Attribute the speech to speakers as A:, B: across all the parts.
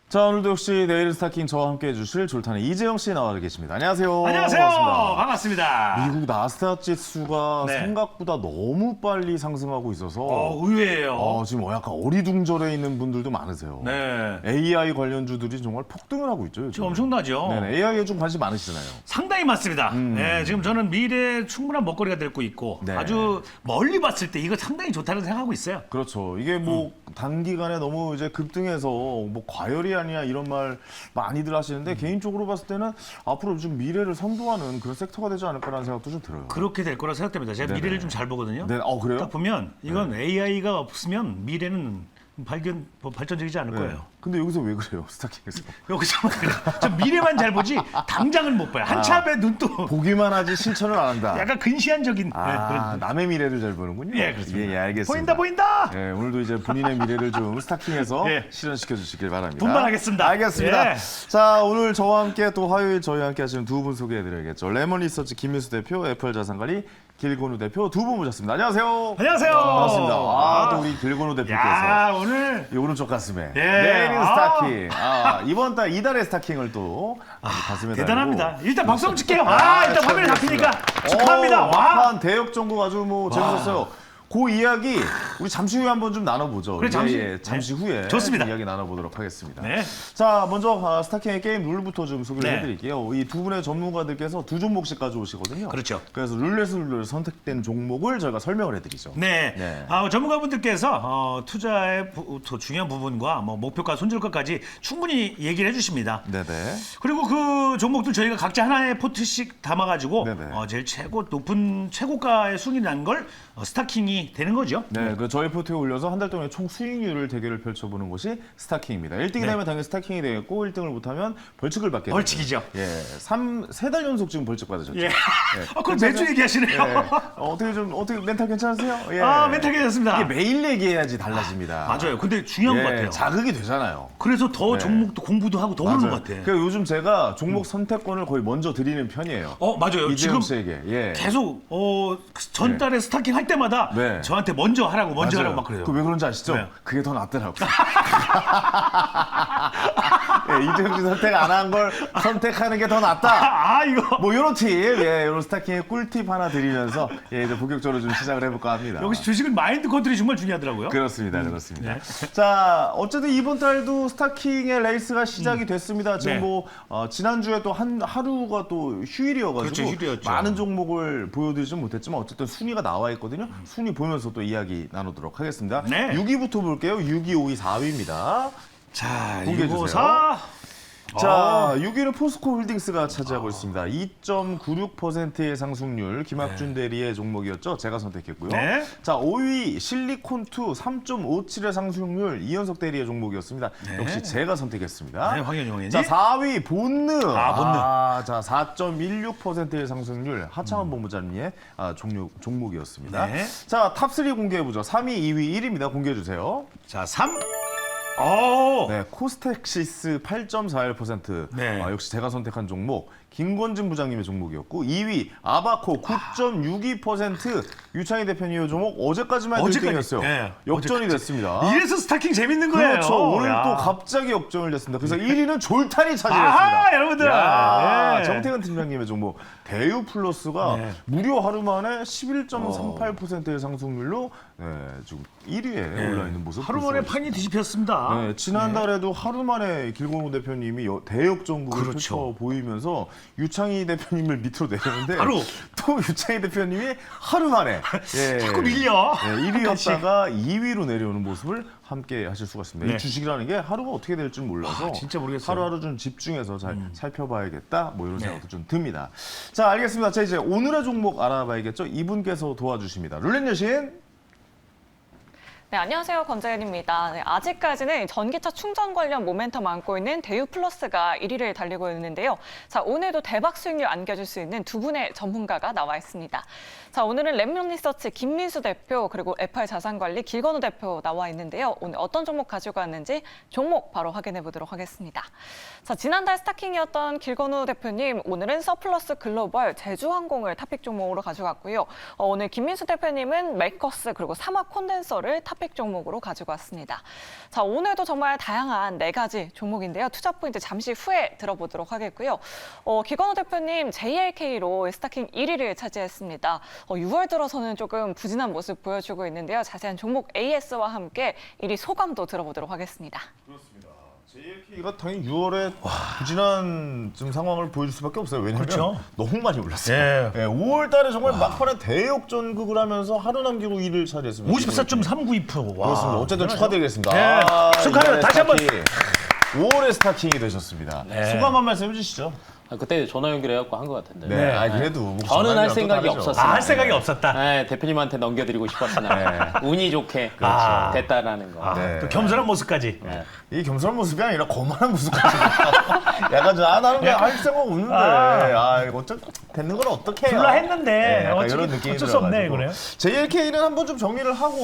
A: 자, 오늘도 역시 내일 스타킹 저와 함께 해주실 졸탄의 이재영 씨 나와 계십니다. 안녕하세요.
B: 안녕하세요. 반갑습니다.
A: 미국 나스닥 지수가
B: 네.
A: 생각보다 너무 빨리 상승하고 있어서
B: 의외예요.
A: 지금 약간 어리둥절해 있는 분들도 많으세요.
B: 네.
A: AI 관련주들이 정말 폭등을 하고 있죠.
B: 지금 엄청나죠.
A: 네네, AI에 좀 관심 많으시잖아요.
B: 상당히 많습니다. 네, 지금 저는 미래에 충분한 먹거리가 될 거 있고
A: 네.
B: 아주 멀리 봤을 때 이거 상당히 좋다는 생각하고 있어요.
A: 그렇죠. 이게 뭐 단기간에 너무 이제 급등해서 뭐 과열이 아니야 이런 말 많이들 하시는데 개인적으로 봤을 때는 앞으로 좀 미래를 선도하는 그런 섹터가 되지 않을까라는 생각도 좀 들어요.
B: 그렇게 될 거라 생각됩니다. 제가
A: 네네.
B: 미래를 좀 잘 보거든요.
A: 네, 그래요?
B: 딱 보면 이건 AI가 없으면 미래는 발전적이지 않을 거예요.
A: 근데 여기서 왜 그래요? 스타킹에서.
B: 여기서 저 미래만 잘 보지 당장을 못 봐요. 한참 앞에 눈도
A: 보기만 하지 실천을 안 한다.
B: 약간 근시안적인 그런.
A: 남의 미래를 잘 보는군요.
B: 예, 그렇습니다.
A: 예, 알겠습니다.
B: 보인다.
A: 예, 오늘도 이제 본인의 미래를 좀 스타킹에서
B: 예.
A: 실현시켜 주시길 바랍니다.
B: 분발하겠습니다.
A: 알겠습니다.
B: 예.
A: 자, 오늘 저와 함께 또 화요일 저희와 함께 하시는 두 분 소개해드려야겠죠. 레몬 리서치 김민수 대표, 애플 자산관리 길건우 대표 두 분 모셨습니다. 안녕하세요.
B: 안녕하세요.
A: 반갑습니다. 또 우리 길건우 대표께서
B: 야, 오늘
A: 이 오른쪽 가슴에
B: 예.
A: 내일은 스타킹. 이번 달 이달의 스타킹을 또 가슴에
B: 대단합니다.
A: 달고.
B: 일단 박수 한번 칠게요. 일단 화면에 잡히니까 축하합니다. 와.
A: 막판 대역 정국 아주 뭐 재밌었어요. 그 이야기 우리 잠시 후에 한번 좀 나눠보죠.
B: 그래,
A: 잠시 후에
B: 좋습니다.
A: 이야기 나눠보도록 하겠습니다.
B: 네.
A: 자, 먼저 스타킹의 게임 룰부터 좀 소개를
B: 네.
A: 해드릴게요. 이 두 분의 전문가들께서 두 종목씩 가져오시거든요.
B: 그렇죠.
A: 그래서 룰렛을 선택된 종목을 저희가 설명을 해드리죠.
B: 네.
A: 네.
B: 전문가분들께서 투자의 중요한 부분과 뭐 목표가 손절가까지 충분히 얘기를 해주십니다.
A: 네네.
B: 그리고 그 종목들 저희가 각자 하나의 포트씩 담아가지고
A: 네네.
B: 제일 높은 최고가의 순위 난 걸 스타킹이 되는 거죠.
A: 네, 그 저희 포트에 올려서 한 달 동안의 총 수익률을 대결을 펼쳐보는 것이 스타킹입니다. 1등이
B: 네.
A: 되면 당연히 스타킹이 되겠고 1등을 못하면 벌칙을 받게 됩니다.
B: 벌칙이죠.
A: 예, 3달 연속 지금 벌칙 받으셨죠.
B: 예. 그럼 매주 얘기하시네요.
A: 예. 어떻게 멘탈 괜찮으세요? 예.
B: 멘탈 괜찮습니다.
A: 이게 매일 얘기해야지 달라집니다.
B: 맞아요. 근데 중요한 것 같아요.
A: 자극이 되잖아요.
B: 그래서 더
A: 네.
B: 종목도 공부도 하고 더 그러는 것 같아.
A: 그러니까 요즘 제가 종목 선택권을 거의 먼저 드리는 편이에요.
B: 맞아요.
A: 이재용
B: 지금
A: 씨에게. 예.
B: 계속 전달에 스타킹 할 때마다
A: 네.
B: 저한테 먼저 하라고
A: 맞아요.
B: 막 그래요.
A: 왜 그런지 아시죠?
B: 네.
A: 그게 더 낫더라고요. 예, 이재용 씨 선택 안 한 걸 선택하는 게 더 낫다.
B: 이거.
A: 뭐 이런 팁, 이런 스타킹의 꿀팁 하나 드리면서 이제 본격적으로 좀 시작을 해볼까 합니다.
B: 여기서 주식은 마인드 컨트롤이 정말 중요하더라고요.
A: 그렇습니다, 그렇습니다.
B: 네.
A: 자, 어쨌든 이번 달도 스타킹의 레이스가 시작이 됐습니다. 지금
B: 네.
A: 뭐 지난주에 또 하루가 또 휴일이어가지고
B: 그렇죠, 휴일이었죠.
A: 많은 종목을 보여드리진 못했지만 어쨌든 순위가 나와 있거든요. 순위 보면서 또 이야기 나누도록 하겠습니다.
B: 네.
A: 6위부터 볼게요. 6위, 5위, 4위입니다.
B: 자,
A: 공개해 주세요.
B: 이거사.
A: 자, 6위는 포스코 홀딩스가 차지하고 있습니다. 2.96%의 상승률, 김학준 대리의 종목이었죠. 제가 선택했고요.
B: 네.
A: 자, 5위 실리콘2 3.57의 상승률, 이현석 대리의 종목이었습니다.
B: 네.
A: 역시 제가 선택했습니다.
B: 네, 황현희 형님.
A: 자, 4위 본느.
B: 본느.
A: 자, 4.16%의 상승률, 하창원 본부장님의 종목이었습니다.
B: 네.
A: 자, 탑3 공개해보죠. 3위, 2위, 1위입니다. 공개해주세요.
B: 자, 3.
A: 네, 코스텍시스 8.41%.
B: 네.
A: 역시 제가 선택한 종목 김건진 부장님의 종목이었고 2위 아바코 9.62%. 유창희 대표님의 종목 어제까지만 해도
B: 어제까지.
A: 1등이었어요.
B: 네,
A: 역전이 됐습니다.
B: 이래서 스타킹 재밌는 거예요.
A: 그렇죠. 오늘
B: 야.
A: 또 갑자기 역전을 됐습니다. 그래서 1위는 졸탄이 차지했습니다.
B: 여러분들.
A: 야,
B: 네.
A: 정태근 팀장님의 종목 대유 플러스가
B: 네.
A: 무려 하루 만에 11.38%의 상승률로 지금 1위에 올라 있는 모습.
B: 하루
A: 볼
B: 만에
A: 수가
B: 판이 뒤집혔습니다.
A: 네, 지난달에도 하루 만에 길건우 대표님이 대역전국을
B: 그렇죠.
A: 펼쳐 보이면서 유창희 대표님을 밑으로 내렸는데
B: 바로.
A: 또 유창희 대표님이 하루 만에
B: 자꾸 밀려.
A: 1위였다가 2위로 내려오는 모습을 함께 하실 수가 있습니다.
B: 네.
A: 이 주식이라는 게 하루가 어떻게 될지 몰라서
B: 진짜 모르겠어요.
A: 하루하루 좀 집중해서 잘 살펴봐야겠다 뭐 이런
B: 네.
A: 생각도 좀 듭니다. 자, 알겠습니다. 자, 이제 오늘의 종목 알아봐야겠죠. 이분께서 도와주십니다. 룰렛 여신.
C: 네, 안녕하세요. 권재현입니다. 네, 아직까지는 전기차 충전 관련 모멘텀 안고 있는 대유 플러스가 1위를 달리고 있는데요. 자, 오늘도 대박 수익률 안겨줄 수 있는 두 분의 전문가가 나와 있습니다. 자, 오늘은 램론 리서치 김민수 대표 그리고 FR 자산관리 길건우 대표 나와 있는데요. 오늘 어떤 종목 가지고 왔는지 종목 바로 확인해 보도록 하겠습니다. 자, 지난달 스타킹이었던 길건우 대표님, 오늘은 서플러스 글로벌 제주항공을 탑픽 종목으로 가져갔고요. 오늘 김민수 대표님은 메이커스 그리고 사막 콘덴서를 탑픽 종목으로 가지고 왔습니다. 자, 오늘도 정말 다양한 4가지 종목인데요. 투자 포인트 잠시 후에 들어보도록 하겠고요. 기건우 대표님 JLK로 스타킹 1위를 차지했습니다. 6월 들어서는 조금 부진한 모습 보여주고 있는데요. 자세한 종목 AS와 함께 1위 소감도 들어보도록 하겠습니다.
A: 그렇습니다. JLK가 당연히 6월에 부진한 좀 상황을 보여줄 수밖에 없어요. 왜냐하면
B: 그렇죠.
A: 너무 많이 올랐어요.
B: 예.
A: 5월 달에 정말 막판에 대역전극을 하면서 하루 남기고 1위를 차지했습니다.
B: 54.39%. 와.
A: 그렇습니다. 어쨌든 축하드리겠습니다.
B: 네, 축하해요. 다시 한번.
A: 5월에 스타킹이 되셨습니다.
B: 네.
A: 소감 한 말씀 해주시죠.
D: 그때 전화 연결해갖고 한 것 같은데.
A: 네, 아 그래도 뭐
D: 저는 할
A: 전화기랑 또
D: 생각이
A: 다르죠.
D: 없었어요.
B: 할 생각이 없었다.
D: 네, 대표님한테 넘겨드리고 싶었으나 운이 좋게
B: 그렇죠.
D: 됐다라는 거.
B: 아,
A: 네.
B: 또 겸손한 모습까지.
A: 이 겸손한 모습이 아니라 거만한 모습까지. 약간 좀 나는 그냥 할 생각 없는데 이거 어쩌 되는 건 어떻게 해요?
B: 둘라 했는데
A: 약간
B: 어쩔-
A: 이런 느낌이
B: 어쩔 수 없네,
A: 들어가지고.
B: 그래요?
A: JLK는 한번 좀 정리를 하고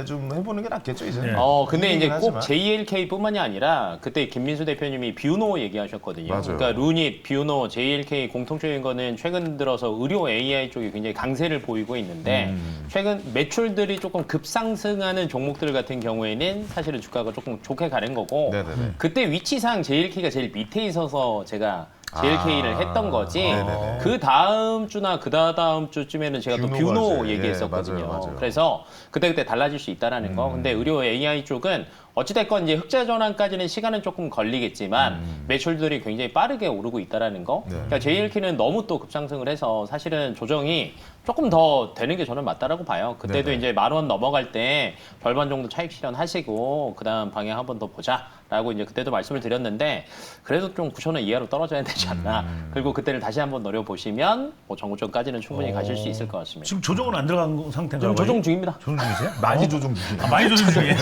A: 좀 해보는 게 낫겠죠 이제.
B: 네.
D: 근데 이제
A: 얘기는
D: 꼭
A: 하지만.
D: JLK뿐만이 아니라 그때 김민수 대표님이 뷰노 얘기하셨거든요.
A: 맞아요.
D: 그러니까 루닛, 뷰노, JLK 공통적인 거는 최근 들어서 의료 AI 쪽이 굉장히 강세를 보이고 있는데 최근 매출들이 조금 급상승하는 종목들 같은 경우에는 사실은 주가가 조금 좋게 가는 거고
A: 네네네.
D: 그때 위치상 JLK가 제일 밑에 있어서 제가 JLK를 했던 거지.
A: 네네네.
D: 그 다음 주나 그 다음 주쯤에는 제가 또
A: 뷰노가
D: 뷰노
A: 이제,
D: 얘기했었거든요.
A: 예, 맞아요.
D: 그래서 그때 달라질 수 있다라는 거. 근데 의료 AI 쪽은 어찌됐건 이제 흑자 전환까지는 시간은 조금 걸리겠지만 매출들이 굉장히 빠르게 오르고 있다라는 거.
A: 네.
D: 그러니까 JLK는 너무 또 급상승을 해서 사실은 조정이 조금 더 되는 게 저는 맞다라고 봐요. 그때도
A: 네네.
D: 이제 10,000원 넘어갈 때 절반 정도 차익 실현하시고 그다음 방향 한 번 더 보자라고 이제 그때도 말씀을 드렸는데 그래도 좀 9,000원 이하로 떨어져야 되지 않나. 그리고 그때를 다시 한번 노려보시면 뭐 정고점까지는 충분히 가실 수 있을 것 같습니다.
B: 지금 조정은 안 들어간 상태인가요?
D: 지금 조정 중입니다.
B: 조정 중이세요?
A: 많이 조정 중이에요.
B: 많이 조정 중이에요.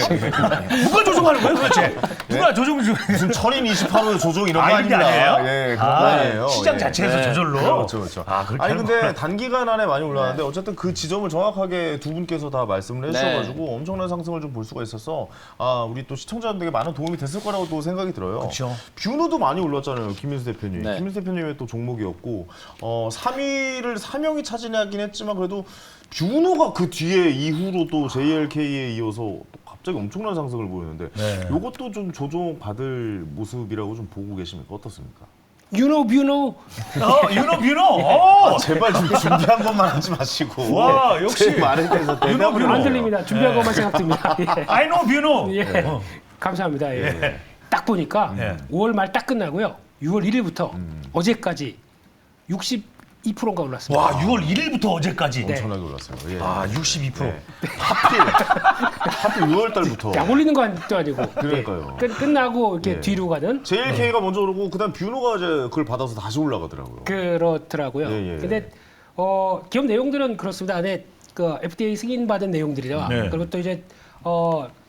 B: 누가 조정하는 거예요, 도대체? 누가 조정 중이에요?
A: 무슨 철인 28호 조정 이런 거
B: 이런 게
A: 아닙니다.
B: 아니에요?
A: 예, 그런 거 아니에요.
B: 시장
A: 예.
B: 자체에서 저절로.
A: 그렇죠, 그렇죠.
B: 그렇게
A: 아니
B: 하는
A: 근데
B: 거구나.
A: 단기간 안에 많이 올라왔는데 어쨌든 그 지점을 정확하게 두 분께서 다 말씀을 해주셔가지고 엄청난 상승을 좀 볼 수가 있어서 우리 또 시청자분들에게 많은 도움이 됐을 거라고 또 생각이 들어요.
B: 그렇죠.
A: 뷰노도 많이 올랐잖아요, 김민수 대표님.
D: 네.
A: 김민수 대표님의 또 종목이었고 3위를 3명이 차지하긴 했지만 그래도 뷰노가 그 뒤에 이후로 또 JLK에 이어서 또 갑자기 엄청난 상승을 보이는데
B: 네.
A: 이것도 좀 조정 받을 모습이라고 좀 보고 계십니까? 어떻습니까?
E: 뷰노.
B: 뷰노.
A: 제발 좀 준비한 것만 하지 마시고.
B: 와, 역시.
A: 제 말에 대해서 대답을
B: 뷰노.
E: 안
A: 해요.
E: 들립니다. 준비한 것만 생각됩니다. 예.
B: I know 뷰노.
E: 예. 감사합니다. 예. 딱 보니까
B: 예.
E: 5월 말 딱 끝나고요. 6월 1일부터 어제까지 62%가 올랐습니다.
B: 와, 6월 1일부터 어제까지.
E: 네.
A: 엄청나게 올랐어요. 예.
B: 62%.
A: 네. 하필 6월 달부터.
E: 약 올리는 것도 아니고
A: 그러니까요.
E: 끝나고 이렇게
A: 예.
E: 뒤로 가는
A: JLK가 먼저 오르고 그다음 뷰노가 이제 그걸 받아서 다시 올라가더라고요.
E: 그렇더라고요.
A: 예.
E: 근데 기업 내용들은 그렇습니다. 안에 그 FDA 승인받은 내용들이라
B: 네.
E: 그리고 또 이제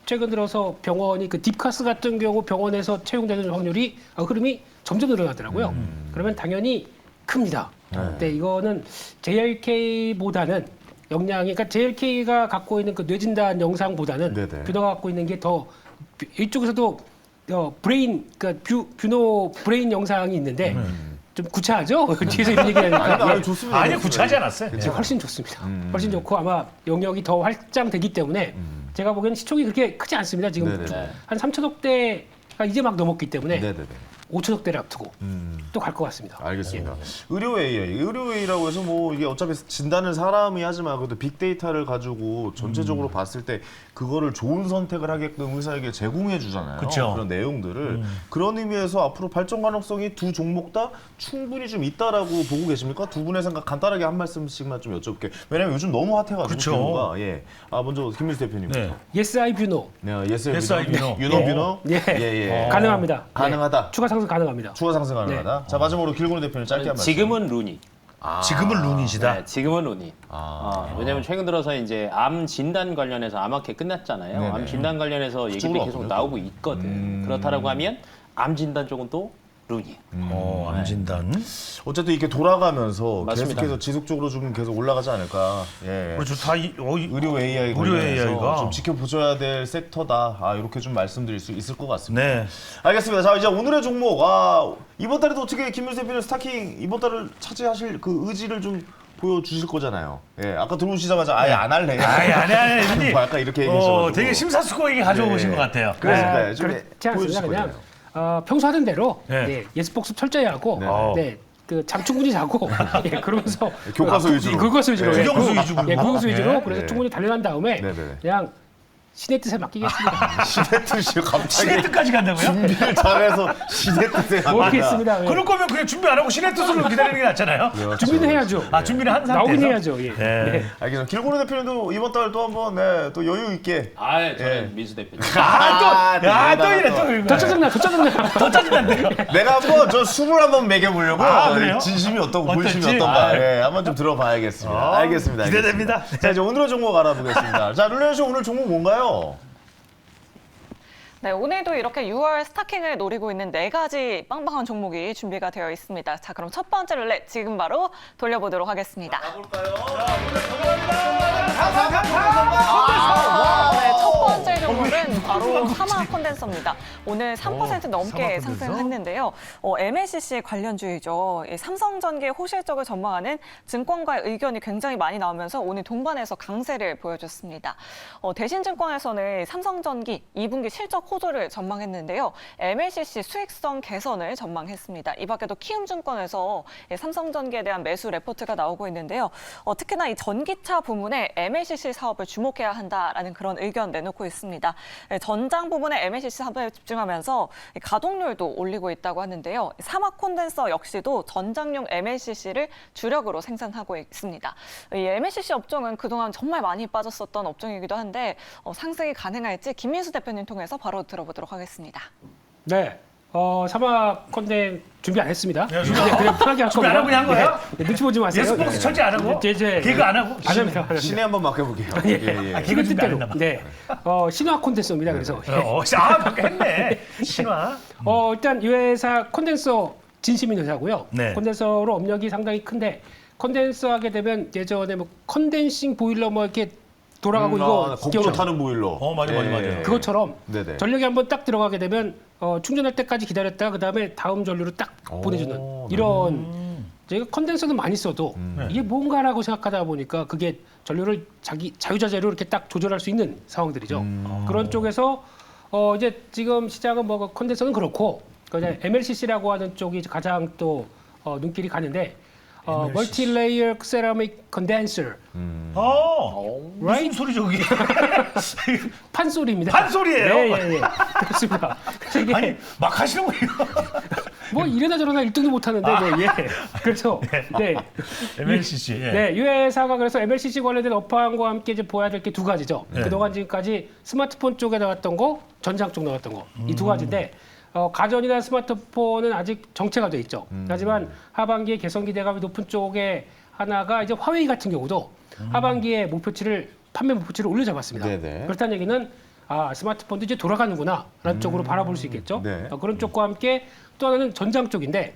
E: 최근 들어서 병원이 그 딥카스 같은 경우 병원에서 채용되는 확률이 흐름이 점점 늘어나더라고요. 그러면 당연히 큽니다. 근데 이거는 JLK보다는 역량이 그러니까 JLK가 갖고 있는 그 뇌진단 영상보다는
A: 네네.
E: 뷰노가 갖고 있는 게 더 이쪽에서도 브레인 그러니까 뷰노 브레인 영상이 있는데 좀 구차하죠? 뒤에서 이런 얘기하니까
A: 아니, 좋습니다.
B: 아니, 구차하지 않았어요.
E: 네, 훨씬 좋습니다. 훨씬 좋고 아마 영역이 더 확장되기 때문에 제가 보기에는 시총이 그렇게 크지 않습니다. 지금
A: 네네네.
E: 한 3천억대가 이제 막 넘었기 때문에
A: 네네네.
E: 5천억대를 앞두고 또 갈 것 같습니다.
A: 알겠습니다. 의료 AI라고 해서 뭐 이게 어차피 진단은 사람이 하지만 그래도 빅데이터를 가지고 전체적으로 봤을 때 그거를 좋은 선택을 하게끔 의사에게 제공해 주잖아요.
B: 그쵸.
A: 그런 내용들을 그런 의미에서 앞으로 발전 가능성이 두 종목 다 충분히 좀 있다라고 보고 계십니까? 두 분의 생각 간단하게 한 말씀씩만 좀 여쭤볼게요. 왜냐면 요즘 너무 핫해가지고
B: 그쵸.
A: 뷰노가 먼저 김민수 대표님.
B: 네.
E: Yes, I 뷰노.
A: 네, 예스
B: Yes, I 뷰노.
A: 유노 뷰노.
E: 예. 가능합니다.
A: 가능하다.
E: 추가 상승 가능합니다.
A: 추가 상승 가능하다. 자 마지막으로 길건우 대표님 짧게 한 말씀.
D: 지금은 루닛.
B: 지금은 룬이시다.
D: 네, 지금은 룬이. 왜냐하면 최근 들어서 이제 암 진단 관련해서 암학회 끝났잖아요.
A: 네네.
D: 암 진단 관련해서 얘기들이
A: 그쪽으로
D: 계속
A: 왔군요,
D: 나오고 있거든. 그렇다라고 하면 암 진단 쪽은 또 룬이.
B: 암 진단.
A: 어쨌든 이렇게 돌아가면서
D: 맞습니다.
A: 계속해서 지속적으로 좀 계속 올라가지 않을까. 예.
B: 그렇죠. 다
A: 의료 AI
B: 의료
A: 관련해서
B: AI가.
A: 좀 지켜보셔야 될 섹터다. 이렇게 좀 말씀드릴 수 있을 것 같습니다.
B: 네.
A: 알겠습니다. 자, 이제 오늘의 종목. 이번 달에도 어떻게 김민수 대표님 스타킹 이번 달을 차지하실 그 의지를 좀 보여주실 거잖아요. 예, 아까 들어오시자마자 아예 안 할래.
B: 아예 안 해.
A: 뭐 약간 이렇게 얘기하셔가지고.
B: 되게 심사숙고하게 가져오신 것 같아요.
A: 그러니까요. 좀
E: 그렇지 않습니다.
A: 보여주실
E: 그냥
A: 거잖아요.
E: 평소 하던 대로
B: 네.
E: 네, 예습복습 철저히 하고
A: 네.
E: 네, 그 잠 충분히 자고 예, 그러면서
A: 교과서 위주로.
E: 교과서 위주로
B: 네.
E: 예,
B: 국영수
E: 그-
B: 위주로.
E: 예, 국영수 위주로
B: 네.
E: 그래서
A: 네.
E: 충분히 단련한 다음에
A: 네네.
E: 그냥 신의 뜻에 맡기겠습니다.
A: 시대 뜻이요. 갑자기
B: 신의 뜻까지 간다고요?
A: 준비를 잘해서 시대 뜻에 갑니다.
E: 모르겠습니다. 예.
B: 그럴 거면 그냥 준비 안 하고 신의 뜻으로 기다리는 게 낫잖아요.
E: 준비는 해야죠.
B: 준비는 한 상태에서.
E: 나오긴 해야죠. 예.
B: 네.
E: 네.
A: 알겠습니다. 길고루 대표님도 이번 달 또 한번 또 여유 있게.
D: 저는
A: 예.
D: 민수 대표님.
B: 또 이래 또.
E: 더 짜증나, 더 짜증나.
B: 더 짜증난데요?
A: 내가 한번 저 술을 한번 먹여보려고
B: 그래요?
A: 진심이 어떤가
B: 어떨지?
A: 본심이 어떤가 예, 한번 좀 들어봐야겠습니다. 알겠습니다.
B: 기대됩니다.
A: 알겠습니다. 자 이제 오늘의 종목 알아보겠습니다. 자 룰레ン씨 오늘 종목 뭔가요?
C: 네, 오늘도 이렇게 6월 스타킹을 노리고 있는 4가지 빵빵한 종목이 준비가 되어 있습니다. 자, 그럼 첫 번째 룰렛 지금 바로 돌려보도록 하겠습니다. 네, 첫 번째 종목은 바로 하마 콘덴서입니다. 오늘 3% 넘게
B: 사마 콘덴서?
C: 상승했는데요. MLCC 관련주이죠. 삼성전기의 호실적을 전망하는 증권가의 의견이 굉장히 많이 나오면서 오늘 동반해서 강세를 보여줬습니다. 대신증권에서는 삼성전기 2분기 실적 호조를 전망했는데요. MLCC 수익성 개선을 전망했습니다. 이 밖에도 키움증권에서 삼성전기에 대한 매수 레포트가 나오고 있는데요. 특히나 이 전기차 부문에 MLCC 사업을 주목해야 한다라는 그런 의견 내놓고 있습니다. 전장 부분의 MLCC 사업에 집중하면서 가동률도 올리고 있다고 하는데요. 사막 콘덴서 역시도 전장용 MLCC를 주력으로 생산하고 있습니다. 이 MLCC 업종은 그동안 정말 많이 빠졌었던 업종이기도 한데 상승이 가능할지 김민수 대표님 통해서 바로 들어보도록 하겠습니다.
E: 네. 사막 컨텐 준비 안 했습니다.
B: 네,
E: 그냥 편하게 할
B: 준비 안 하고 그냥 한 거예요?
E: 네, 눈치 보지 마세요.
B: 예습복수 철저히 안 하고? 개그 안 하고?
E: 안 합니다. 안 합니다.
A: 신에 한번 맡겨볼게요.
E: 예.
A: 예.
B: 개그 준비 안
E: 뜻대로.
B: 했나 봐.
E: 네. 신화 콘덴서입니다. 그래서
B: 방금 했네. 신화.
E: 일단 이 회사 콘덴서 진심인 회사고요.
B: 네.
E: 콘덴서로 업력이 상당히 큰데 콘덴서 하게 되면 예전에 뭐 컨덴싱 보일러 뭐 이렇게 돌아가고 이거
A: 곡조 타는 보일러.
B: 맞아.
E: 그것처럼
A: 네네.
E: 전력이 한번 딱 들어가게 되면 충전할 때까지 기다렸다가 그다음에 다음 전류를 딱 보내주는
A: 네.
E: 이런 저희가 컨덴서는 많이 써도 이게 뭔가라고 생각하다 보니까 그게 전류를 자기 자유자재로 이렇게 딱 조절할 수 있는 상황들이죠. 그런 쪽에서 이제 지금 시장은 뭐 컨덴서는 그렇고 그다음에 MLCC라고 하는 쪽이 가장 또 눈길이 가는데 멀티레이어 세라믹 컨덴서
B: 무슨 소리죠 그게?
E: 판소리입니다.
B: 판소리예요?
E: 네. 그렇습니다. 그래서 이게
B: 아니 막 하시는 거예요?
E: 뭐 이래나 저러나 1등도 못 하는데 뭐, 예. 그래서 네.
B: MLCC. 예.
E: 네, 이 회사가 그래서 MLCC 관련된 업황과 함께 이제 보아야 될 게 두 가지죠.
B: 네.
E: 그동안 지금까지 스마트폰 쪽에 나왔던 거, 전장 쪽 나왔던 거. 이 두 가지인데 가전이나 스마트폰은 아직 정체가 돼 있죠. 하지만 하반기에 개선 기대감이 높은 쪽에 하나가 이제 화웨이 같은 경우도 하반기에 판매 목표치를 올려잡았습니다.
A: 네네.
E: 그렇다는 얘기는 스마트폰도 이제 돌아가는구나라는 쪽으로 바라볼 수 있겠죠.
A: 네.
E: 그런 쪽과 함께 또 하나는 전장 쪽인데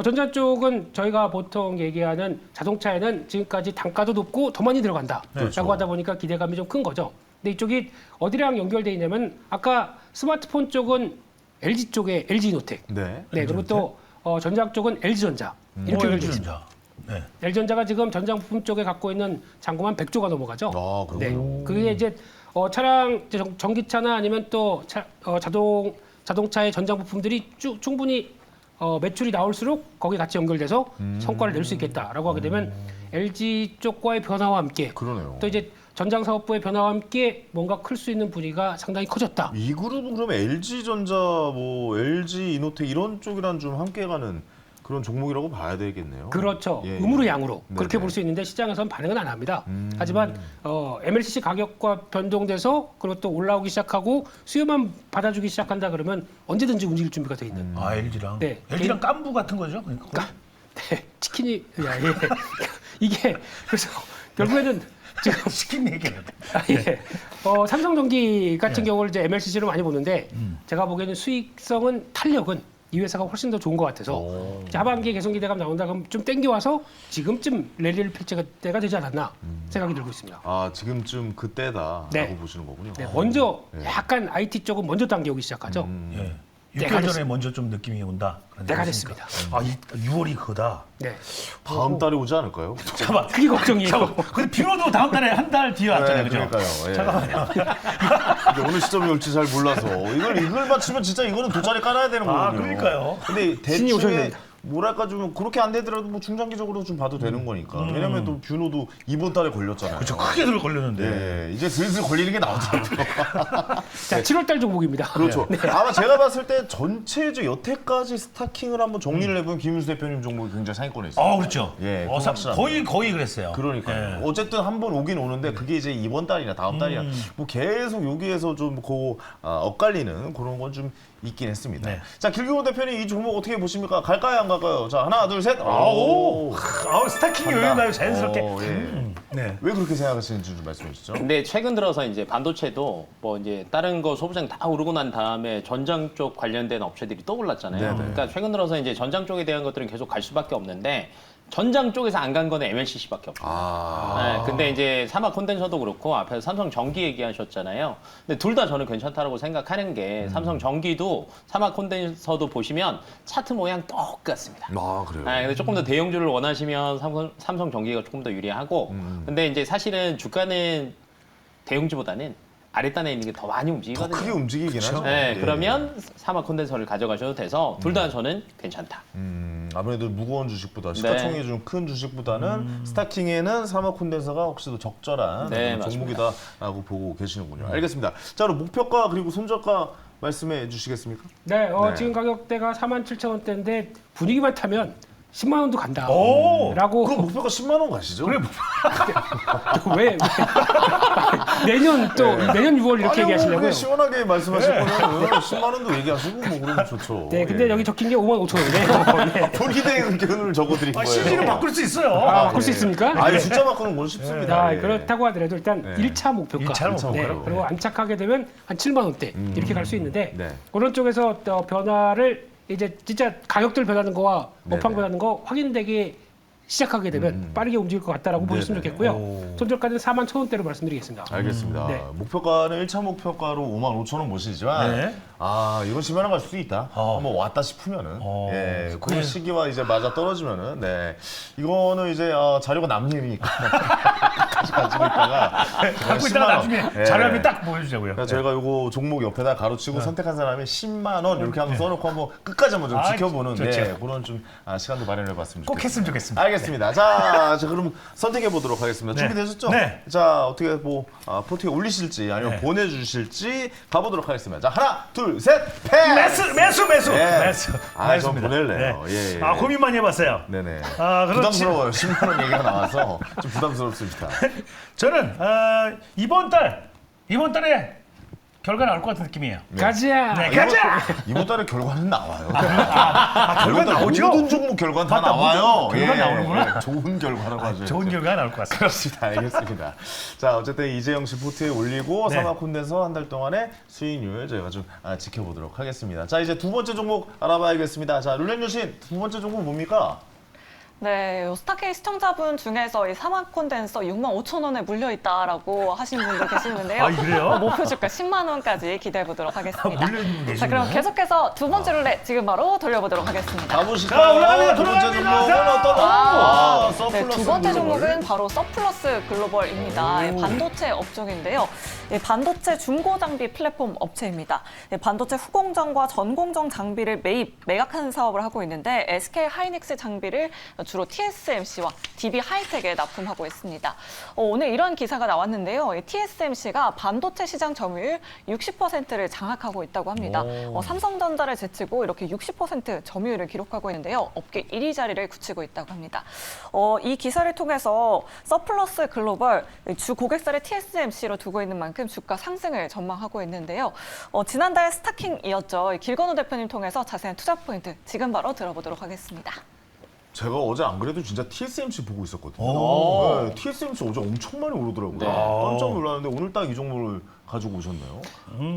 E: 전장 쪽은 저희가 보통 얘기하는 자동차에는 지금까지 단가도 높고 더 많이 들어간다라고
A: 그렇죠.
E: 하다 보니까 기대감이 좀 큰 거죠. 근데 이쪽이 어디랑 연결돼 있냐면 아까 스마트폰 쪽은 LG 쪽에 LG이노텍,
A: 네.
E: 그리고 또 전장 쪽은 LG전자 이렇게 연결돼 있습니다.
B: 네.
E: LG전자가 지금 전장 부품 쪽에 갖고 있는 잔고만 100조가 넘어가죠.
A: 그렇군요.
E: 그게 이제 차량 전기차나 아니면 또 자동차의 전장 부품들이 충분히 매출이 나올수록 거기 같이 연결돼서 성과를 낼 수 있겠다라고 하게 되면 LG 쪽과의 변화와 함께
A: 그러네요.
E: 또 이제 전장 사업부의 변화와 함께 뭔가 클 수 있는 분위기가 상당히 커졌다.
A: 이 그룹은 그러면 LG전자, 뭐 LG 이노텍 이런 쪽이랑 좀 함께가는 그런 종목이라고 봐야 되겠네요.
E: 그렇죠.
A: 예.
E: 음으로 양으로
A: 네네.
E: 그렇게 볼 수 있는데 시장에서는 반응은 안 합니다. 하지만 MLCC 가격과 변동돼서 그리고 또 올라오기 시작하고 수요만 받아주기 시작한다 그러면 언제든지 움직일 준비가 돼 있는.
B: LG랑.
E: 네.
B: LG랑 깐부 같은 거죠? 그러니까
E: 네, 치킨이 예. 이게 그래서 결국에는 지금
B: 치킨 얘기를.
E: 예. 삼성전기 같은 경우를 이제 MLCC로 많이 보는데 제가 보기에는 수익성은 탄력은 이 회사가 훨씬 더 좋은 것 같아서 이제 하반기에 개선 기대감 나온다 그럼 좀 땡겨와서 지금쯤 랠리를 펼칠 때가 되지 않았나 생각이 들고 있습니다.
A: 아 지금쯤 그때다라고
E: 네.
A: 보시는 거군요.
E: 네, 먼저 약간 IT 쪽은 먼저 당겨오기 시작하죠.
B: 예.
E: 때가
B: 6개월 전에 먼저 좀 느낌이 온다. 그런
E: 때가
B: 얘기였으니까.
E: 됐습니다.
B: 아, 6월이 그거다.
E: 네,
A: 다음 달에 오지 않을까요?
B: 잠깐만.
E: 그게 걱정이에요.
B: 근데 비로도 다음 달에 한 달 뒤에 왔잖아요. 그죠?
A: 그러니까요. 예.
B: 잠깐만요.
A: 근데 어느 시점이 올지 잘 몰라서 이걸 맞추면 진짜 이거는 돗자리 깔아야 되는 거거든요.
B: 아, 그러니까요.
A: 근데
E: 신이 오셔야
A: 대충에
E: 됩니다.
A: 뭐랄까 좀 그렇게 안 되더라도 뭐 중장기적으로 좀 봐도 되는 거니까. 왜냐면 또 뷰노도 이번 달에 걸렸잖아요.
B: 그렇죠. 크게 들 걸렸는데.
A: 예, 이제 슬슬 걸리는 게 나오더라고요.
E: 자, 7월달 종목입니다.
A: 그렇죠. 아마 제가 봤을 때 전체적 여태까지 스타킹을 한번 정리를 해보면 김윤수 대표님 종목이 굉장히 상위권에 있어요.
B: 그렇죠.
A: 예, 그건 확실합니다.
B: 거의 그랬어요.
A: 그러니까요.
B: 예.
A: 어쨌든 한 번 오긴 오는데 그게 이제 이번 달이나 다음 달이나 뭐 계속 여기에서 좀 엇갈리는 그런 건 좀 있긴 했습니다.
B: 네.
A: 자, 길규원 대표님 이 종목 어떻게 보십니까? 갈까요, 안 갈까요? 자, 하나, 둘, 셋.
B: 아우, 스타킹이
A: 간다.
B: 여유가요 자연스럽게.
A: 예.
B: 네.
A: 왜 그렇게 생각하시는지 좀 말씀해 주시죠.
D: 근데 최근 들어서 이제 반도체도 뭐 이제 다른 거 소부장 다 오르고 난 다음에 전장 쪽 관련된 업체들이 또 올랐잖아요.
A: 네네.
D: 그러니까 최근 들어서 이제 전장 쪽에 대한 것들은 계속 갈 수밖에 없는데 전장 쪽에서 안 간 거는 MLCC밖에 없어요. 네, 근데 이제 사막 콘덴서도 그렇고 앞에서 삼성 전기 얘기하셨잖아요. 근데 둘 다 저는 괜찮다라고 생각하는 게 삼성 전기도 사막 콘덴서도 보시면 차트 모양 똑같습니다.
A: 아, 그래요?
D: 네, 근데 조금 더 대형주를 원하시면 삼성 전기가 조금 더 유리하고 근데 이제 사실은 주가는 대형주보다는 아랫단에 있는 게 더 많이
A: 더
D: 움직이거든요.
A: 크게 움직이긴 하죠.
D: 네,
A: 예.
D: 그러면 사막 콘덴서를 가져가셔도 돼서 둘 다 저는 괜찮다.
A: 아무래도 무거운 주식보다 시가총액이 좀 큰 주식보다는 스타킹에는 사막 콘덴서가 혹시 더 적절한
D: 네,
A: 그런 종목이다라고 보고 계시는군요. 알겠습니다. 자, 그럼 목표가 그리고 손절가 말씀해 주시겠습니까?
E: 네,
A: 네.
E: 지금 가격대가 47,000원대인데 분위기만 타면 10만 원도 간다.
B: 오!
E: 라고
A: 그럼 목표가 10만 원 가시죠?
B: 그래,
E: 왜 내년 또 내년 6월 이렇게
A: 아니,
E: 얘기하시려고요?
A: 그냥 시원하게 말씀하실 거면 10만 원도 얘기하시고 뭐 그러면 좋죠.
E: 네, 근데
A: 예.
E: 여기 적힌 게 5만 5천 원이네요. 네.
A: 본인의 의견을 적어드린 거예요.
B: CG는 바꿀 수 있어요.
E: 바꿀 수 있습니까?
A: 아니, 숫자 바꾸는 건 쉽습니다.
E: 자,
A: 예.
E: 그렇다고 하더라도 일단
A: 네.
E: 1차 목표가
B: 1차 목표로?
E: 네, 그리고 안착하게 되면 한 7만 원대 이렇게 갈 수 있는데
A: 네.
E: 그런 쪽에서 또 변화를 이제 진짜 가격들 변하는 거와
A: 네,
E: 업황
A: 네.
E: 변하는 거 확인되기 시작하게 되면 빠르게 움직일 것 같다라고 보셨으면
A: 네네.
E: 좋겠고요.
B: 오.
E: 손절가는 4만 1,000원대로 말씀드리겠습니다.
A: 알겠습니다.
E: 네.
A: 목표가는 1차 목표가로 5만 5천 원 모시지만
B: 네.
A: 이건 10만 원 갈 수도 있다. 한번 왔다 싶으면은 예, 그 시기와 이제 맞아 떨어지면은 네 이거는 이제 자료가 남일이니까 끝까지 가지고 있다가
B: 갖고
A: 10만
B: 있다가
A: 원.
B: 나중에
A: 예.
B: 자료하면 딱 보여주자고요.
A: 그러니까 저희가 요거 종목 옆에다 가로치고 선택한 사람이 10만 원 이렇게 한번 써놓고 한번 끝까지 한번 좀
B: 아,
A: 지켜보는
B: 좋죠.
A: 네, 그런 좀 시간도 마련해봤으면
B: 꼭
A: 좋겠습니다.
B: 했으면 좋겠습니다.
A: 알겠습니다. 자, 그럼 선택해 보도록 하겠습니다.
B: 네.
A: 준비되셨죠?
B: 네.
A: 자, 어떻게 포트에 올리실지 아니면
B: 네.
A: 보내주실지 가보도록 하겠습니다. 자, 하나, 둘, 셋, 패스!
B: 매수.
A: 네.
B: 좀
A: 좀 보낼래요. 예, 예.
B: 고민 많이 해봤어요.
A: 네네.
B: 그렇지.
A: 부담스러워요. 10만 원 얘기가 나와서 좀 부담스럽습니다.
B: 저는 이번 달에 결과 나올 것 같은 느낌이에요.
E: 가자.
B: 네, 가자.
A: 이번 달에 결과는 나와요.
B: 결과 나오죠.
A: 모든 종목 결과는 다
B: 맞다,
A: 나와요.
B: 모든 결과 나오는구나.
A: 좋은 결과라고 하죠.
B: 좋은 결과가 나올 것 같습니다.
A: 그렇습니다. 알겠습니다. 자, 어쨌든 이재영 씨 포트에 올리고
B: 네.
A: 사막 콘덴서 한 달 동안의 수익률 저희가 좀 지켜보도록 하겠습니다. 자, 이제 두 번째 종목 알아봐야겠습니다. 자, 룰렛 유신 두 번째 종목 뭡니까?
C: 네, 요 스타K 시청자분 중에서 이 사막 콘덴서 6만 5천 원에 물려 있다라고 하신 분들 계시는데요.
B: 그래요?
C: 목표 주가 10만 원까지 기대해 보도록 하겠습니다.
B: 물려있는 분 계시네요.
C: 자, 그럼 계속해서 두 번째 룰렛 지금 바로 돌려보도록 하겠습니다.
A: 가보실까요?
B: 자, 올라갑니다.
A: 두 번째
B: 돌아갑니다.
A: 종목은 어떤
C: 네,
A: 서플러스
C: 두 번째
A: 글로벌.
C: 종목은 바로 서플러스 글로벌입니다. 예, 반도체 업종인데요. 예, 반도체 중고 장비 플랫폼 업체입니다. 예, 반도체 후공정과 전공정 장비를 매각하는 사업을 하고 있는데 SK 하이닉스 장비를 주로 TSMC와 DB 하이텍에 납품하고 있습니다. 오늘 이런 기사가 나왔는데요. 이 TSMC가 반도체 시장 점유율 60%를 장악하고 있다고 합니다. 삼성전자를 제치고 이렇게 60% 점유율을 기록하고 있는데요. 업계 1위 자리를 굳히고 있다고 합니다. 이 기사를 통해서 서플러스 글로벌 주 고객사를 TSMC로 두고 있는 만큼 주가 상승을 전망하고 있는데요. 지난달 스타킹이었죠. 길건우 대표님 통해서 자세한 투자 포인트 지금 바로 들어보도록 하겠습니다.
A: 제가 어제 안 그래도 진짜 TSMC 보고 있었거든요.
D: 오.
A: 네, TSMC 어제 엄청 많이 오르더라고요.
D: 네.
A: 깜짝 놀랐는데 오늘 딱 이 종목을 가지고 오셨네요.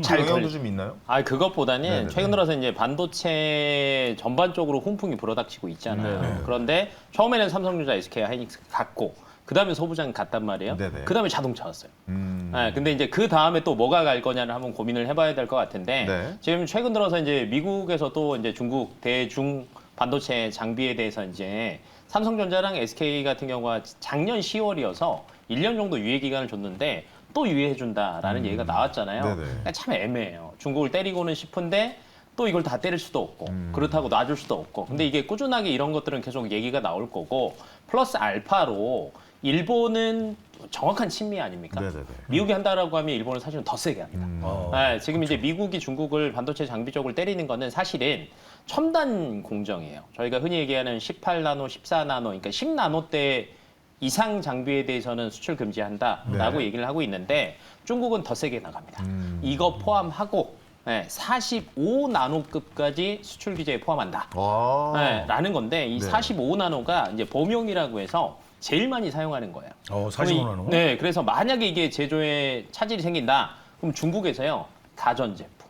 D: 잘
A: 영향도
D: 걸리-
A: 좀 있나요?
D: 그것보다는
A: 네네네.
D: 최근 들어서 이제 반도체 전반적으로 훈풍이 불어닥치고 있잖아요.
A: 네네.
D: 그런데 처음에는 삼성전자, SK 하이닉스 갔고 그다음에 소부장 갔단 말이에요.
A: 네네.
D: 그다음에 자동차 왔어요.
A: 음.
D: 네, 근데 이제 그 다음에 또 뭐가 갈 거냐를 한번 고민을 해봐야 될 것 같은데
A: 네.
D: 지금 최근 들어서 이제 미국에서도 이제 중국 대중 반도체 장비에 대해서 이제 삼성전자랑 SK 같은 경우가 작년 10월이어서 1년 정도 유예 기간을 줬는데 또 유예해준다라는 얘기가 나왔잖아요.
A: 네네.
D: 그러니까 참 애매해요. 중국을 때리고는 싶은데 또 이걸 다 때릴 수도 없고 그렇다고 놔줄 수도 없고 근데 이게 꾸준하게 이런 것들은 계속 얘기가 나올 거고 플러스 알파로 일본은 정확한 친미 아닙니까?
A: 네네네.
D: 미국이 한다라고 하면 일본은 사실은 더 세게 합니다. 네, 지금 이제 미국이 중국을 반도체 장비 쪽을 때리는 거는 사실은 첨단 공정이에요. 저희가 흔히 얘기하는 18나노, 14나노, 그러니까 10나노대 이상 장비에 대해서는 수출 금지한다라고
A: 네.
D: 얘기를 하고 있는데 중국은 더 세게 나갑니다. 이거 포함하고 45나노급까지 수출 규제에 포함한다.
A: 와.
D: 네, 라는 건데 이
A: 네.
D: 45나노가 이제 범용이라고 해서 제일 많이 사용하는 거예요.
B: 45나노.
D: 네, 그래서 만약에 이게 제조에 차질이 생긴다, 그럼 중국에서요 가전제품,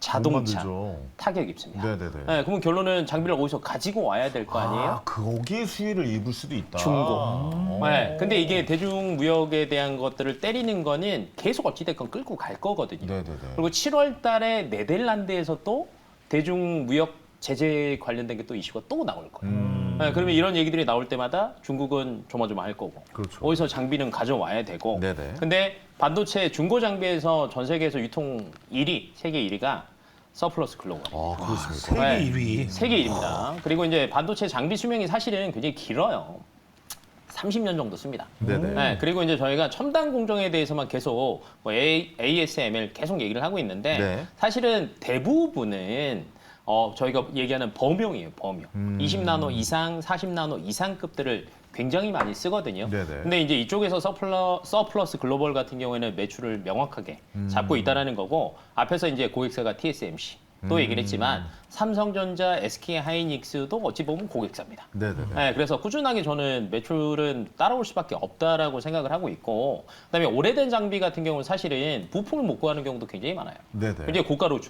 D: 자동차
A: 만들죠.
D: 타격 입습니다.
A: 네네네.
D: 네, 그러면 결론은 장비를 어디서 가지고 와야 될 거 아니에요?
A: 아, 거기에 수위를 입을 수도 있다.
D: 중국. 네, 근데 이게 대중무역에 대한 것들을 때리는 거는 계속 어찌됐건 끌고 갈 거거든요.
A: 네네네.
D: 그리고 7월 달에 네덜란드에서 또 대중무역 제재 관련된 게 또 이슈가 또 나올 거예요. 네, 그러면 이런 얘기들이 나올 때마다 중국은 조마조마할 거고
A: 그렇죠.
D: 어디서 장비는 가져와야 되고
A: 네네.
D: 근데 반도체 중고 장비에서 전 세계에서 유통 1위, 세계 1위가 서플러스 글로벌.
A: 아, 그렇습니까?
B: 세계
D: 네.
B: 1위.
D: 세계 1위입니다. 그리고 이제 반도체 장비 수명이 사실은 굉장히 길어요. 30년 정도 씁니다.
A: 네네.
D: 네, 그리고 이제 저희가 첨단 공정에 대해서만 계속 뭐 ASML 계속 얘기를 하고 있는데
A: 네.
D: 사실은 대부분은 저희가 얘기하는 범용이에요, 범용. 20나노 이상, 40나노 이상급들을 굉장히 많이 쓰거든요.
A: 네네.
D: 근데 이제 이쪽에서 서플러스 글로벌 같은 경우에는 매출을 명확하게 잡고 있다라는 거고 앞에서 이제 고객사가 TSMC 또 얘기를 했지만 삼성전자, SK 하이닉스도 어찌 보면 고객사입니다.
A: 네네네.
D: 네, 그래서 꾸준하게 저는 매출은 따라올 수밖에 없다라고 생각을 하고 있고 그다음에 오래된 장비 같은 경우는 사실은 부품을 못 구하는 경우도 굉장히 많아요.
A: 네네.
D: 굉장히 고가로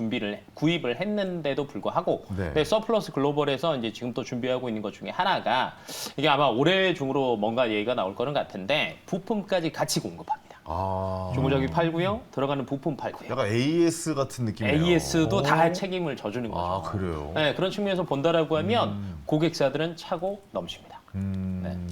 D: 구입을 했는데도 불구하고
A: 네.
D: 근데 서플러스 글로벌에서 이제 지금 또 준비하고 있는 것 중에 하나가 이게 아마 올해 중으로 뭔가 얘기가 나올 거는 같은데 부품까지 같이 공급합니다.
A: 아.
D: 중고장비 팔고요, 들어가는 부품 팔고요.
A: 약간 AS 같은 느낌이에요.
D: AS도 다 책임을 져주는 거죠.
A: 아, 그래요?
D: 네, 그런 측면에서 본다라고 하면 고객사들은 차고 넘칩니다.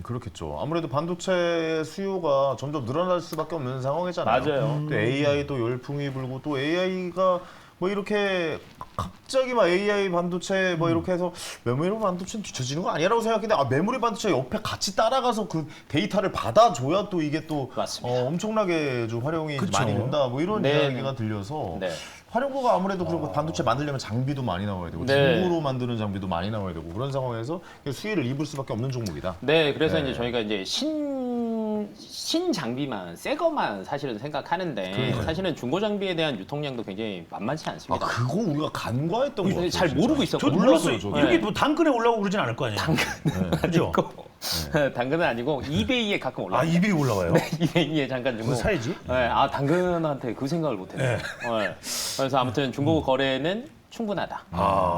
A: 그렇겠죠. 아무래도 반도체 수요가 점점 늘어날 수밖에 없는 상황이잖아요.
D: 맞아요.
A: 또 AI 또 열풍이 불고 또 AI가 뭐 이렇게 갑자기 막 AI 반도체 뭐 이렇게 해서 메모리 반도체는 뒤처지는 거 아니라고 생각했는데 메모리 반도체 옆에 같이 따라가서 그 데이터를 받아줘야 또 이게 또
D: 맞습니다.
A: 엄청나게 좀 활용이
B: 그쵸.
A: 많이 된다 뭐 이런
D: 네,
A: 이야기가 들려서
D: 네.
A: 활용도가 아무래도 그리고 반도체 만들려면 장비도 많이 나와야 되고
D: 네.
A: 중고로 만드는 장비도 많이 나와야 되고 그런 상황에서 수위를 입을 수밖에 없는 종목이다.
D: 네, 그래서
A: 네.
D: 이제 저희가 이제 신 장비만, 새 것만 사실은 생각하는데
A: 그러니까요.
D: 사실은 중고 장비에 대한 유통량도 굉장히 만만치
A: 아
D: 않습니다.
A: 그거 우리가 간과했던 거 같아요.
D: 잘
A: 진짜.
D: 모르고 있었거든요.
B: 저도 몰랐어요.
A: 저도.
B: 이렇게
D: 네.
B: 뭐 당근에 올라오고 그러진 않을 거 아니에요. 그죠?
D: 당근은 아니고 이베이에 가끔
B: 아,
D: 올라와요.
B: 입이 올라와요?
D: 이베이에 잠깐 주고.
B: 그거 사야지.
D: 네, 당근한테 그 생각을 못했네요. 네. 그래서 아무튼 중고 거래는 충분하다.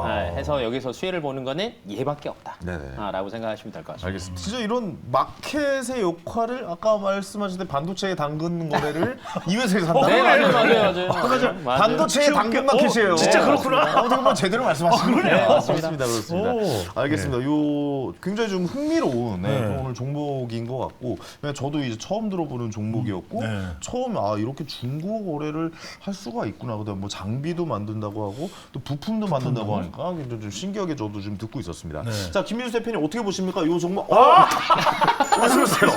D: 네, 해서 여기서 수혜를 보는 거는 얘밖에 없다.
A: 네네.
D: 라고 생각하시면 될 것 같습니다.
A: 알겠습니다. 진짜 이런 마켓의 역할을 아까 말씀하신 대 반도체의 당근 거래를 이 회사에서 한다.
D: 네, 맞아요.
A: 반도체의 당근 마켓이에요.
B: 진짜 그렇구나.
A: 어떻게 보면 제대로 말씀하신 거네요.
D: 네, 맞습니다.
A: 그렇습니다.
B: 오.
A: 알겠습니다. 요 굉장히 좀 흥미로운
B: 네.
A: 오늘 종목인 것 같고 그냥 저도 이제 처음 들어보는 종목이었고
B: 네.
A: 처음 이렇게 중고 거래를 할 수가 있구나. 그다음 뭐 장비도 만든다고 하고 또 부품도 만든다고 하니까 굉장히 좀 신기하게 저도 좀 듣고 있었습니다.
B: 네.
A: 자 김민수 대표님 어떻게 보십니까? 이 종목 말씀하세요.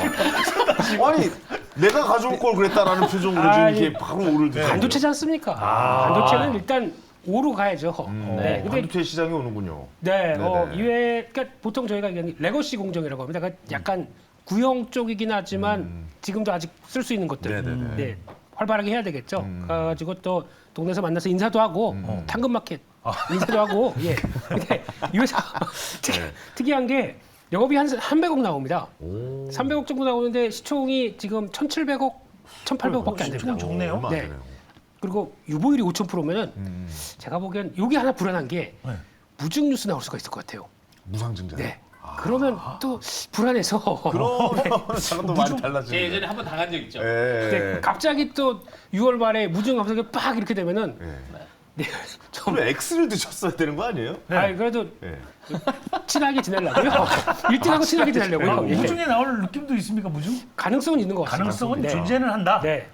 A: 아니 내가 가져올 걸 그랬다라는 표정으로 지금 이렇게 바로 오를 때
E: 반도체지 않습니까? 반도체는 일단 오로 가야죠. 네, 근데
A: 반도체 시장이 오는군요.
E: 네,
A: 네네.
E: 이외에 그러니까 보통 저희가 얘기하는 레거시 공정이라고 합니다. 그러니까 약간 구형 쪽이긴 하지만 지금도 아직 쓸 쓸 수 있는 것들.
A: 네네네.
E: 네, 활발하게 해야 되겠죠. 가지고 또 동네에서 만나서 인사도 하고 당근마켓 인사도 하고 예. 근데 이 회사 특이한 게 영업이 한 300억 나옵니다.
A: 오.
E: 300억 정도 나오는데 시총이 지금 1,700억, 1,800억밖에 안 됩니다.
B: 시총 좋네요.
A: 얼마 안
E: 네.
A: 되네요.
E: 그리고 유보율이 5,000%면은 제가 보기엔 여기 하나 불안한 게
B: 네.
E: 무증 뉴스 나올 수가 있을 것 같아요.
A: 무상증자.
E: 네. 그러면 또 불안해서
A: 그러면 잠깐 또 많이 달라지죠.
D: 제 예전에 한 번 당한 적 있죠.
E: 네, 갑자기 또 6월 말에 무증 감사가 빡 이렇게 되면은 네, 좀
A: 그럼 X를 드셨어야 되는 거 아니에요?
E: 아니, 그래도
A: 예.
E: 친하게 지내려고요. 1등하고 친하게 지내려고요. 예.
B: 무중에 나올 느낌도 있습니까, 무중?
E: 가능성은 있는 것 같습니다.
B: 가능성은
E: 네.
B: 존재는 한다.
E: 네.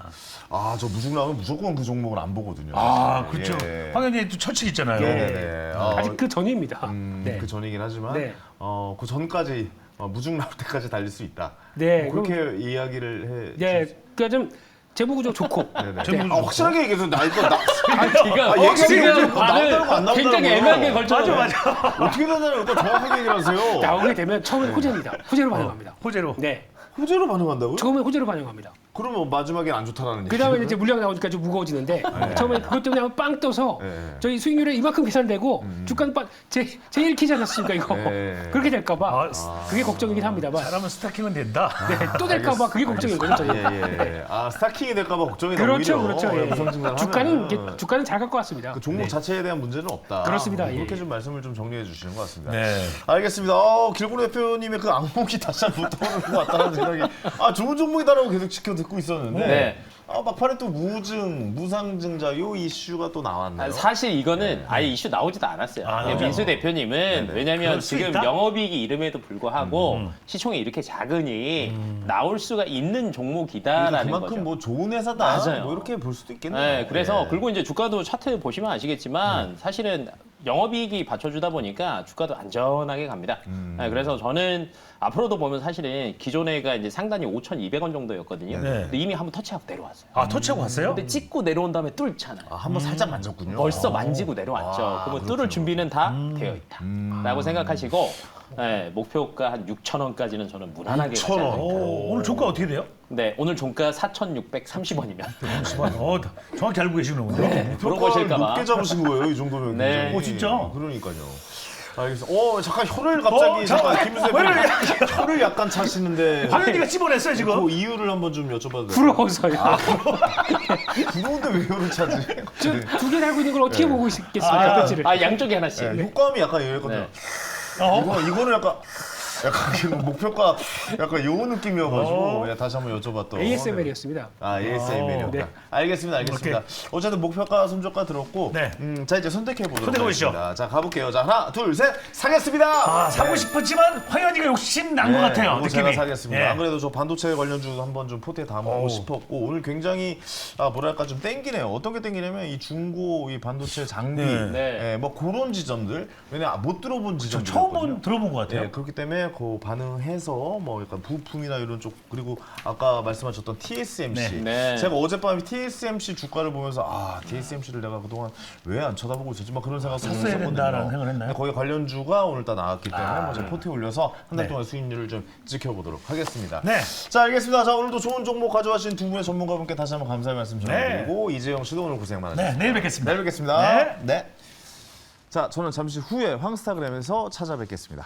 A: 아, 저 무중 나오면 무조건 그 종목은 안 보거든요.
B: 아,
A: 사실.
B: 그렇죠.
A: 예.
B: 황 의원님 또 철칙 있잖아요.
A: 네네네.
E: 아직 그 전입니다. 네.
A: 그 전이긴 하지만
E: 네.
A: 그 전까지 무중 나올 때까지 달릴 수 있다.
E: 네,
A: 그렇게 이야기를 해.
E: 네, 그러니까 좀 재무 구조 좋고.
A: 네네.
B: 재무
A: 아, 확실하게 얘기해서 나 이거 나
D: 지금
A: 얘기하는
D: 지금
A: 거 나온다는 거안 나온다는
D: 굉장히
A: 거예요.
D: 애매하게 걸쳐.
B: 맞아.
A: 어떻게 되나요? 또 정확하게 얘기를 하세요.
E: 나오게 되면 처음에 호재입니다. 호재로 반영합니다.
B: 호재로.
E: 네,
A: 호재로 반응한다고요?
E: 처음에 호재로 반영합니다.
A: 그러면 마지막엔 안 좋다라는
E: 그 다음에 이제 물량 나오니까 좀 무거워지는데 처음에 그것 때문에 한번 빵 떠서
A: 네.
E: 저희 수익률에 이만큼 계산되고 주가는 제일 키지 않았습니까 이거
A: 네.
E: 그렇게 될까봐
B: 아,
E: 그게 걱정이긴 합니다만
B: 잘하면 스타킹은 된다.
E: 네, 또 될까봐 그게 걱정인 거죠 저희.
A: 예. 아, 스타킹이 될까봐 걱정이
E: 그렇죠,
A: 오히려
E: 그렇죠. 예.
A: 무상증자를
E: 주가는
A: 하면은
E: 이게- 주가는 잘 갖고 왔습니다.
A: 그 종목
E: 네.
A: 자체에 대한 문제는 없다.
E: 그렇습니다.
A: 그렇게
E: 예.
A: 좀 말씀을 좀 정리해 주시는 것 같습니다.
B: 네.
A: 알겠습니다. 길고루 대표님의 그 악몽이 다시 한번 떠오르는 것 같다는 생각이 좋은 종목이다라고 계속 지켜 듣고 있었는데
D: 네.
A: 막판에 또 무상증자 요 이슈가 또 나왔네요.
D: 사실 이거는 아예 이슈 나오지도 않았어요.
B: 아,
D: 예,
B: 나오죠.
D: 민수 대표님은 왜냐하면
B: 그럴 수
D: 지금
B: 있다?
D: 영업이익이 이름에도 불구하고 시총이 이렇게 작으니 나올 수가 있는 종목이다라는
A: 그러니까 그만큼
D: 거죠.
A: 뭐 좋은 회사다.
D: 맞아요.
A: 뭐 이렇게 볼 수도 있겠네요.
D: 네, 그래서
A: 예.
D: 그리고 이제 주가도 차트 보시면 아시겠지만 사실은 영업이익이 받쳐주다 보니까 주가도 안전하게 갑니다. 네, 그래서 저는 앞으로도 보면 사실은 기존에가 이제 상단이 5,200원 정도였거든요.
B: 네.
D: 근데 이미 한번 터치하고 내려왔어요.
B: 아, 터치하고 왔어요?
D: 근데 찍고 내려온 다음에 뚫잖아요.
A: 한번 살짝 만졌군요.
D: 벌써 만지고 내려왔죠.
A: 아,
D: 그러면 뚫을
A: 그렇군요.
D: 준비는 다 되어 있다. 라고 생각하시고 목표가 한 6,000원까지는 저는 무난하게 가지
A: 6,000원.
D: 않을까.
B: 오늘 종가 어떻게 돼요?
D: 네, 오늘 종가 4,630원이면
B: 정확히 알고 계시는군요.
D: 네.
A: 평가
D: 물어보실까 봐.
A: 높게 잡으신 거예요, 이 정도면.
D: 네.
A: 굉장히.
B: 진짜?
A: 그러니까요. 알겠습니다. 잠깐 혀를 갑자기
B: 잠깐만.
A: 김수세 대표님 혀를 약간 차시는데
B: 황 의원님가 찝어냈어요, 지금.
A: 그 이유를 한번 좀 여쭤봐도 돼요?
E: 부러워서요.
A: 부러운데 왜 혀를 차지?
E: 두 개 달고 있는 걸 어떻게 보고 있겠습니까? 편지를.
D: 양쪽에 하나씩.
A: 네, 효과음이 약간 여기거든요.
D: 네.
A: 이거는 약간 이거 목표가 약간 요 느낌이어가지고 다시 한번 여쭤봤던.
E: ASMR이었습니다.
A: ASMR이었다.
E: 네.
A: 알겠습니다. 어쨌든 목표가 손절가 들었고,
B: 네.
A: 자 이제 선택해 보도록
B: 선택해보시죠.
A: 하겠습니다. 자 가볼게요. 자 하나, 둘, 셋, 사겠습니다.
B: 사고 싶었지만 황 의원님가 욕심 난 것 같아요.
A: 이거
B: 느낌이.
A: 제가 사겠습니다.
B: 예.
A: 안 그래도 저 반도체 관련주 한번 좀 포트에 담고 싶었고 오늘 굉장히 뭐랄까 좀 땡기네요. 어떤 게 땡기냐면 이 중고 이 반도체 장비,
D: 네.
A: 뭐 그런 지점들 왜냐 못 들어본 지점들
B: 처음 들어본 것 같아요.
A: 네, 그렇기 때문에 그 반응해서 뭐 약간 부품이나 이런 쪽 그리고 아까 말씀하셨던 TSMC
D: 네.
A: 제가 어젯밤에 TSMC 주가를 보면서 TSMC를 내가 그동안 왜 안 쳐다보고 있었지 막 그런 생각도 좀
B: 샀어야 된다라는
A: 했었거든요.
B: 생각을 했나요?
A: 근데 거기 관련주가 오늘 딱 나왔기 때문에 먼저 포트에 올려서 한 달
B: 네.
A: 동안 수익률을 좀 지켜보도록 하겠습니다.
B: 네.
A: 자 알겠습니다. 자 오늘도 좋은 종목 가져와신 두 분의 전문가분께 다시 한번 감사의 말씀 전해드리고 이재영 씨도 오늘 고생 많으셨습니다.
B: 네, 내일 뵙겠습니다.
A: 내일 뵙겠습니다.
B: 네.
A: 자 저는 잠시 후에 황스타그램에서 찾아뵙겠습니다.